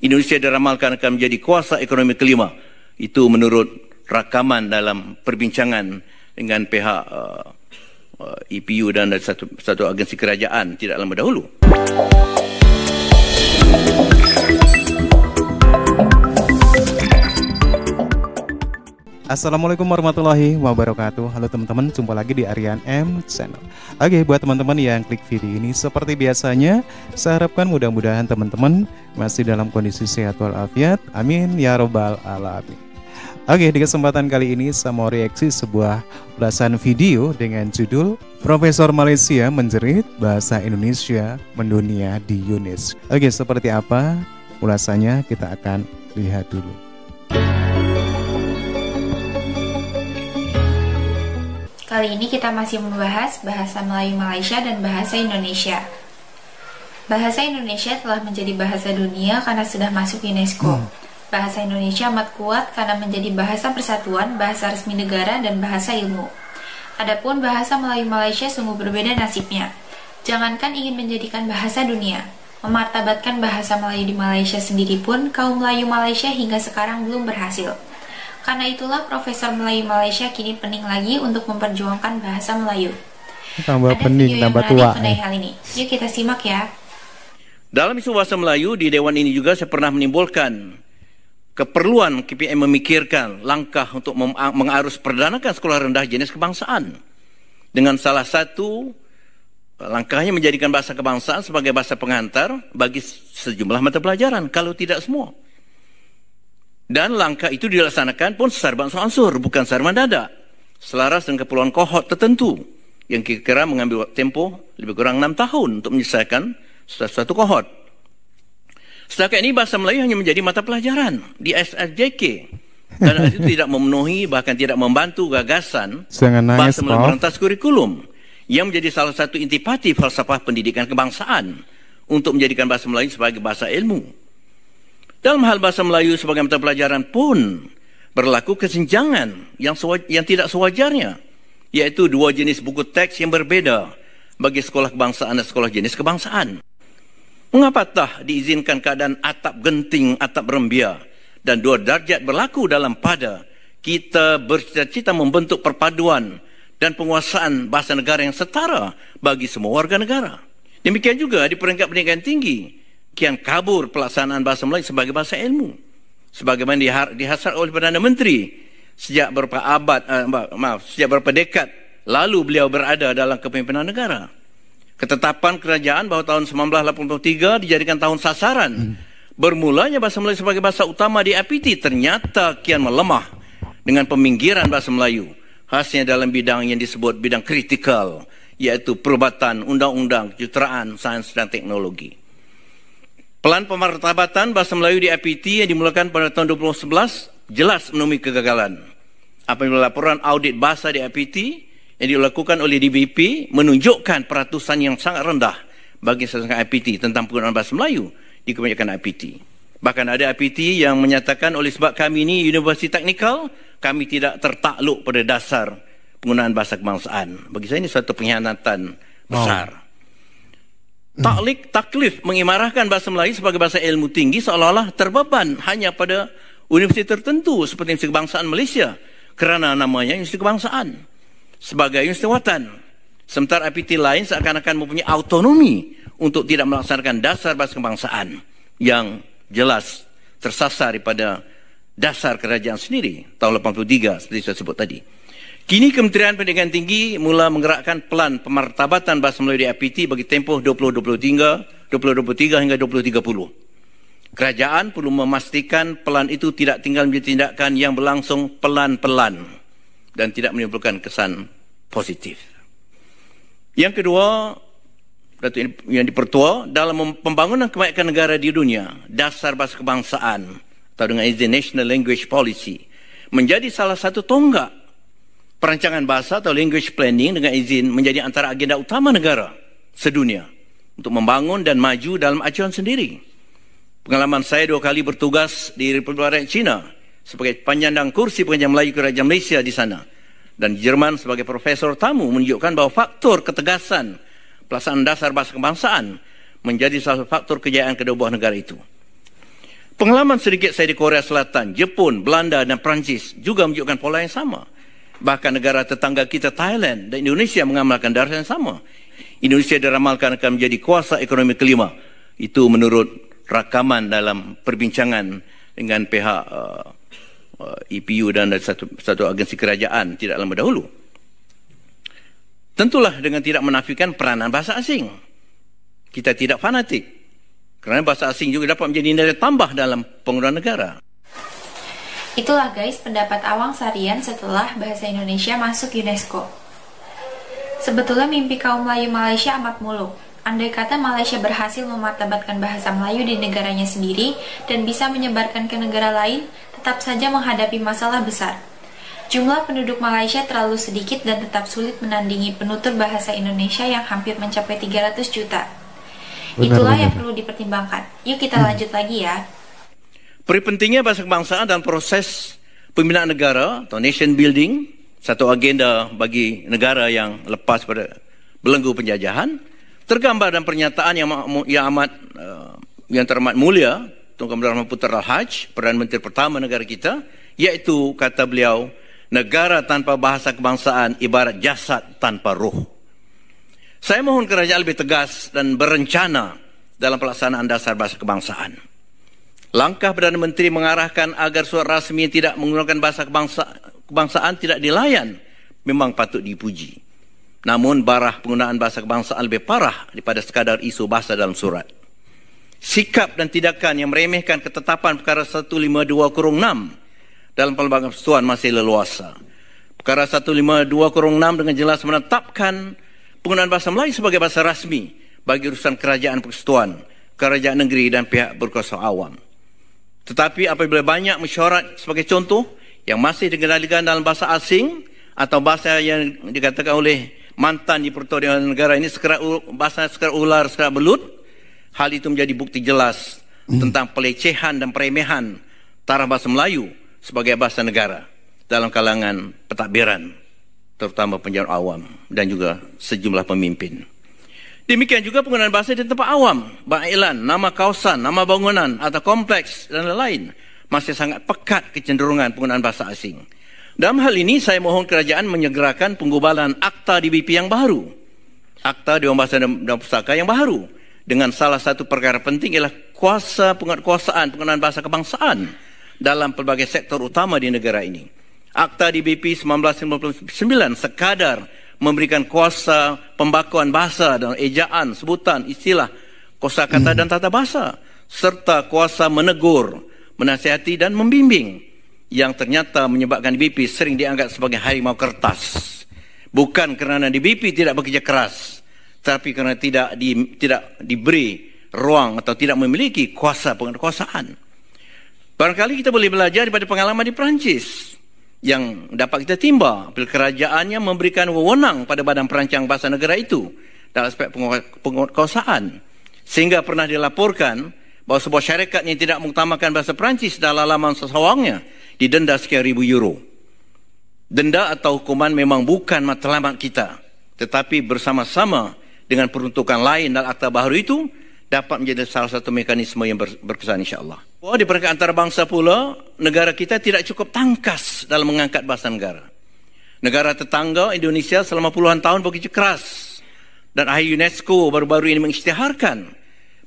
Indonesia diramalkan akan menjadi kuasa ekonomi kelima. Itu menurut rakaman dalam perbincangan dengan pihak EPU dan satu agensi kerajaan tidak lama dahulu. Assalamualaikum warahmatullahi wabarakatuh. Halo teman-teman, jumpa lagi di Aryan M Channel. Oke, buat teman-teman yang klik video ini seperti biasanya, saya harapkan mudah-mudahan teman-teman masih dalam kondisi sehat walafiat. Amin ya robbal alamin. Oke, di kesempatan kali ini saya mau reaksi sebuah ulasan video dengan judul Profesor Malaysia menjerit bahasa Indonesia mendunia di UNESCO. Oke, seperti apa ulasannya kita akan lihat dulu. Kali ini kita masih membahas bahasa Melayu Malaysia dan bahasa Indonesia. Bahasa Indonesia telah menjadi bahasa dunia karena sudah masuk UNESCO. Bahasa Indonesia amat kuat karena menjadi bahasa persatuan, bahasa resmi negara, dan bahasa ilmu. Adapun bahasa Melayu Malaysia sungguh berbeda nasibnya. Jangankan ingin menjadikan bahasa dunia, memartabatkan bahasa Melayu di Malaysia sendiri pun kaum Melayu Malaysia hingga sekarang belum berhasil. Karena itulah Profesor Melayu Malaysia kini pening lagi untuk memperjuangkan bahasa Melayu. Tambah Ada pening, video yang tambah menarik tua. mengenai hal ini. Yuk kita simak ya. Dalam isu bahasa Melayu, di Dewan ini juga saya pernah menimbulkan keperluan KPM memikirkan langkah untuk mengarus perdanakan sekolah rendah jenis kebangsaan. Dengan salah satu langkahnya menjadikan bahasa kebangsaan sebagai bahasa pengantar bagi sejumlah mata pelajaran, kalau tidak semua. Dan langkah itu dilaksanakan pun secara beransur-ansur, bukan secara mendadak. Selaras dengan keperluan kohort tertentu yang kira-kira mengambil tempoh lebih kurang 6 tahun untuk menyelesaikan satu kohort. Setakat ini bahasa Melayu hanya menjadi mata pelajaran di SRJK. Karena itu tidak memenuhi, bahkan tidak membantu gagasan bahasa Melayu merentas kurikulum yang menjadi salah satu intipati falsafah pendidikan kebangsaan untuk menjadikan bahasa Melayu sebagai bahasa ilmu. Dalam hal bahasa Melayu sebagai mata pelajaran pun berlaku kesenjangan yang tidak sewajarnya, yaitu dua jenis buku teks yang berbeda bagi sekolah kebangsaan dan sekolah jenis kebangsaan. Mengapatah diizinkan keadaan atap genting, atap rembia, dan dua darjat berlaku dalam pada kita bercita-cita membentuk perpaduan dan penguasaan bahasa negara yang setara bagi semua warga negara. Demikian juga di peringkat pendidikan tinggi, kian kabur pelaksanaan bahasa Melayu sebagai bahasa ilmu, sebagaimana dihasrat oleh Perdana Menteri sejak beberapa dekad lalu beliau berada dalam kepimpinan negara. Ketetapan kerajaan bahawa tahun 1983 dijadikan tahun sasaran bermulanya bahasa Melayu sebagai bahasa utama di APT ternyata kian melemah dengan peminggiran bahasa Melayu, khasnya dalam bidang yang disebut bidang kritikal, yaitu perubatan, undang-undang, kejuruteraan, sains dan teknologi. Pelan pemartabatan bahasa Melayu di APT yang dimulakan pada tahun 2011 jelas menemui kegagalan. Apabila laporan audit bahasa di APT yang dilakukan oleh DBP menunjukkan peratusan yang sangat rendah bagi sesuatu APT tentang penggunaan bahasa Melayu di kebanyakan APT. Bahkan ada APT yang menyatakan oleh sebab kami ini universiti teknikal, kami tidak tertakluk pada dasar penggunaan bahasa kebangsaan. Bagi saya ini suatu pengkhianatan besar. Taklif mengimarahkan bahasa Melayu sebagai bahasa ilmu tinggi seolah-olah terbeban hanya pada universiti tertentu seperti Universiti Kebangsaan Malaysia kerana namanya Universiti Kebangsaan sebagai universiti watan. Sementara APT lain seakan-akan mempunyai autonomi untuk tidak melaksanakan dasar bahasa kebangsaan yang jelas tersasar daripada dasar kerajaan sendiri tahun 83 seperti saya sebut tadi. Kini Kementerian Pendidikan Tinggi mula menggerakkan pelan pemartabatan bahasa Melayu di APT bagi tempoh 2023 hingga 2030. Kerajaan perlu memastikan pelan itu tidak tinggal menjadi tindakan yang berlangsung pelan-pelan dan tidak menimbulkan kesan positif. Yang kedua, yang dipertua dalam pembangunan kebanyakan negara di dunia, dasar bahasa kebangsaan atau dengan izin National Language Policy menjadi salah satu tonggak perancangan bahasa atau language planning dengan izin menjadi antara agenda utama negara sedunia untuk membangun dan maju dalam acuan sendiri. Pengalaman saya 2 kali bertugas di Republik Rakyat China sebagai penyandang kursi pengajar Melayu Kerajaan Malaysia di sana dan Jerman sebagai profesor tamu menunjukkan bahawa faktor ketegasan pelaksanaan dasar bahasa kebangsaan menjadi salah satu faktor kejayaan kedua buah negara itu. Pengalaman sedikit saya di Korea Selatan, Jepun, Belanda dan Perancis juga menunjukkan pola yang sama. Bahkan negara tetangga kita Thailand dan Indonesia mengamalkan darah yang sama. Indonesia diramalkan akan menjadi kuasa ekonomi kelima. Itu menurut rakaman dalam perbincangan dengan pihak EPU dan satu agensi kerajaan tidak lama dahulu. Tentulah dengan tidak menafikan peranan bahasa asing. Kita tidak fanatik. Kerana bahasa asing juga dapat menjadi nilai tambah dalam penggunaan negara. Itulah guys pendapat Awang Sarian setelah bahasa Indonesia masuk UNESCO. Sebetulnya mimpi kaum Melayu Malaysia amat muluk. Andai kata Malaysia berhasil memartabatkan bahasa Melayu di negaranya sendiri dan bisa menyebarkan ke negara lain, tetap saja menghadapi masalah besar. Jumlah penduduk Malaysia terlalu sedikit dan tetap sulit menandingi penutur bahasa Indonesia yang hampir mencapai 300 juta. Itulah yang perlu dipertimbangkan. Yuk kita lanjut lagi ya. Peri pentingnya bahasa kebangsaan dalam proses pembinaan negara atau nation building, satu agenda bagi negara yang lepas pada belenggu penjajahan, tergambar dalam pernyataan yang teramat mulia Tunku Abdul Rahman Putra Al-Haj, Perdana Menteri pertama negara kita, iaitu kata beliau, negara tanpa bahasa kebangsaan ibarat jasad tanpa ruh. Saya mohon kerajaan lebih tegas dan berencana dalam pelaksanaan dasar bahasa kebangsaan. Langkah Perdana Menteri mengarahkan agar surat rasmi yang tidak menggunakan bahasa kebangsaan tidak dilayan memang patut dipuji. Namun barah penggunaan bahasa kebangsaan lebih parah daripada sekadar isu bahasa dalam surat. Sikap dan tindakan yang meremehkan ketetapan perkara 152/6 dalam Pelbagai Persekutuan masih leluasa. Perkara 152/6 dengan jelas menetapkan penggunaan bahasa Melayu sebagai bahasa rasmi bagi urusan kerajaan persekutuan, kerajaan negeri dan pihak berkuasa awam. Tetapi apabila banyak mesyuarat sebagai contoh yang masih dikendalikan dalam bahasa asing atau bahasa yang dikatakan oleh mantan di Pertuan Negara ini bahasa sekerat ular, sekerat belut, hal itu menjadi bukti jelas tentang pelecehan dan peremehan taraf bahasa Melayu sebagai bahasa negara dalam kalangan pentadbiran, terutama penjara awam dan juga sejumlah pemimpin. Demikian juga penggunaan bahasa di tempat awam, bailan, nama kawasan, nama bangunan atau kompleks dan lain-lain masih sangat pekat kecenderungan penggunaan bahasa asing. Dalam hal ini saya mohon kerajaan menyegerakan penggubalan Akta DBP yang baru, Akta Dewan Bahasa dan Pustaka yang baru, dengan salah satu perkara penting ialah penguasaan penggunaan bahasa kebangsaan dalam pelbagai sektor utama di negara ini. Akta DBP 1959 sekadar memberikan kuasa pembakuan bahasa dan ejaan, sebutan, istilah, kosakata dan tata bahasa, serta kuasa menegur, menasihati dan membimbing, yang ternyata menyebabkan DBP sering dianggap sebagai harimau kertas. Bukan kerana DBP tidak bekerja keras, tapi kerana tidak diberi ruang atau tidak memiliki kuasa penguasaan. Barangkali kita boleh belajar daripada pengalaman di Perancis yang dapat kita timba apabila kerajaannya memberikan wewenang pada badan perancang bahasa negara itu dalam aspek penguasaan, sehingga pernah dilaporkan bahawa sebuah syarikat yang tidak mengutamakan bahasa Perancis dalam laman sesawangnya didenda sekian ribu euro. Denda atau hukuman memang bukan matlamat kita, tetapi bersama-sama dengan peruntukan lain dalam akta baru itu dapat menjadi salah satu mekanisme yang berkesan insya-Allah. Di peringkat antarabangsa pula, negara kita tidak cukup tangkas dalam mengangkat bahasa negara. Negara tetangga Indonesia selama puluhan tahun bekerja keras, dan ahli UNESCO baru-baru ini mengisytiharkan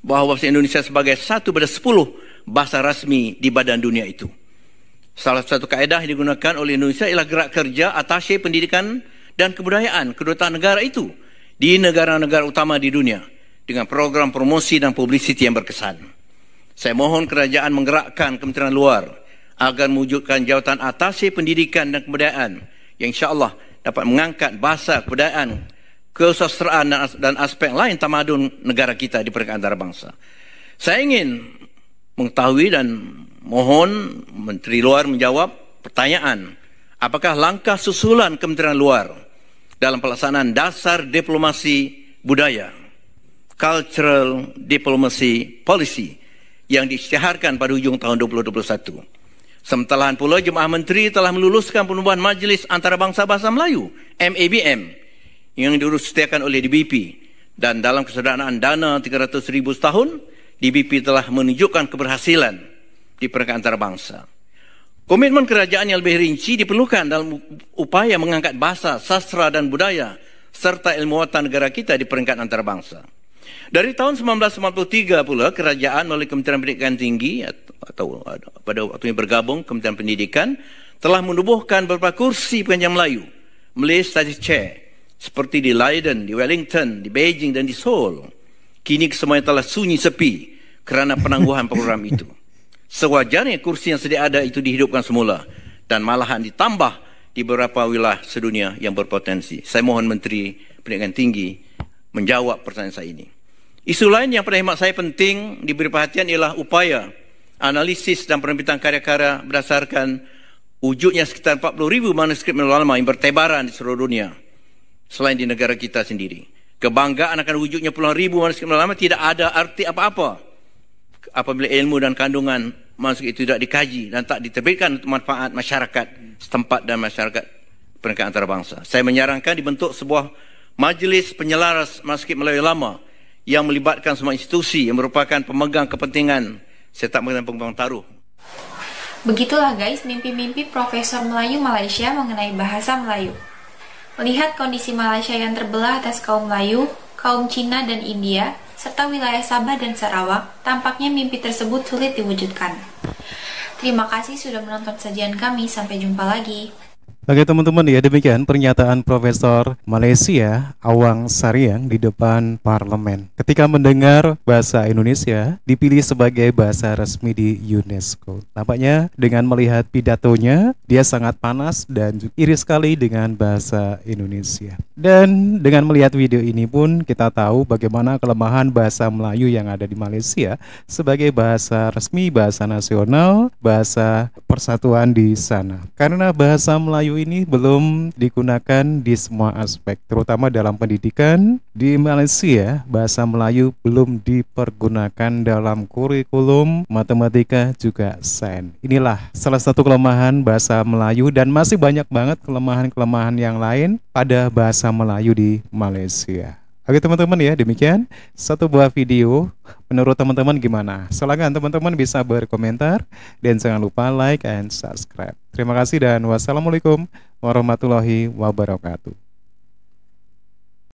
bahawa bahasa Indonesia sebagai 1/10 bahasa rasmi di badan dunia itu. Salah satu kaedah yang digunakan oleh Indonesia ialah gerak kerja atashe pendidikan dan kebudayaan kedutaan negara itu di negara-negara utama di dunia dengan program promosi dan publicity yang berkesan. Saya mohon kerajaan menggerakkan Kementerian Luar agar mewujudkan jawatan atashe pendidikan dan kebudayaan yang insya-Allah dapat mengangkat bahasa, kebudayaan, kesusastraan dan aspek lain tamadun negara kita di peringkat antarabangsa. Saya ingin mengetahui dan mohon Menteri Luar menjawab pertanyaan, apakah langkah susulan Kementerian Luar dalam pelaksanaan dasar diplomasi budaya, Cultural Diplomacy Policy, yang diisytiharkan pada hujung tahun 2021. Sementara pula Jemaah Menteri telah meluluskan penubuhan Majlis Antarabangsa Bahasa Melayu, MABM, yang diuruskan oleh DBP, dan dalam kesederhanaan dana 300,000 setahun, DBP telah menunjukkan keberhasilan di peringkat antarabangsa. Komitmen kerajaan yang lebih rinci diperlukan dalam upaya mengangkat bahasa, sastra dan budaya serta ilmu watan negara kita di peringkat antarabangsa. Dari tahun 1993 pula, kerajaan melalui Kementerian Pendidikan Tinggi atau pada waktu ini bergabung Kementerian Pendidikan telah menubuhkan beberapa kursi pengajar Melayu, Malay Studies Chair, seperti di Leiden, di Wellington, di Beijing dan di Seoul. Kini semuanya telah sunyi sepi kerana penangguhan program itu. Sewajarnya kursi yang sedia ada itu dihidupkan semula dan malahan ditambah di beberapa wilayah sedunia yang berpotensi. Saya mohon Menteri Pendidikan Tinggi menjawab pertanyaan saya ini. Isu lain yang pada hemat saya penting diberi perhatian ialah upaya analisis dan penerbitan karya-karya berdasarkan wujudnya sekitar 40,000 manuskrip ulama yang bertebaran di seluruh dunia selain di negara kita sendiri. Kebanggaan akan wujudnya puluhan ribu manuskrip ulama tidak ada arti apa-apa apabila ilmu dan kandungan manuskrip itu tidak dikaji dan tak diterbitkan untuk manfaat masyarakat setempat dan masyarakat peringkat antarabangsa. Saya menyarankan dibentuk sebuah majlis penyelaras manuskrip Melayu lama yang melibatkan semua institusi yang merupakan pemegang kepentingan serta pemegang taruh. Begitulah guys mimpi-mimpi Profesor Melayu Malaysia mengenai bahasa Melayu. Melihat kondisi Malaysia yang terbelah atas kaum Melayu, kaum Cina dan India, serta wilayah Sabah dan Sarawak, tampaknya mimpi tersebut sulit diwujudkan. Terima kasih sudah menonton sajian kami, sampai jumpa lagi. Oke teman-teman, ya demikian pernyataan Profesor Malaysia Awang Sariang di depan parlemen ketika mendengar bahasa Indonesia dipilih sebagai bahasa resmi di UNESCO. Nampaknya dengan melihat pidatonya, dia sangat panas dan iri sekali dengan bahasa Indonesia. Dan dengan melihat video ini pun kita tahu bagaimana kelemahan bahasa Melayu yang ada di Malaysia sebagai bahasa resmi, bahasa nasional, bahasa persatuan di sana. Karena bahasa Melayu ini belum digunakan di semua aspek, terutama dalam pendidikan. Di Malaysia, bahasa Melayu belum dipergunakan dalam kurikulum matematika juga sains. Inilah salah satu kelemahan bahasa Melayu dan masih banyak banget kelemahan-kelemahan yang lain pada bahasa Melayu di Malaysia. Oke teman-teman, ya demikian satu buah video. Menurut teman-teman gimana? Silakan teman-teman bisa berkomentar dan jangan lupa like and subscribe. Terima kasih dan wassalamualaikum warahmatullahi wabarakatuh.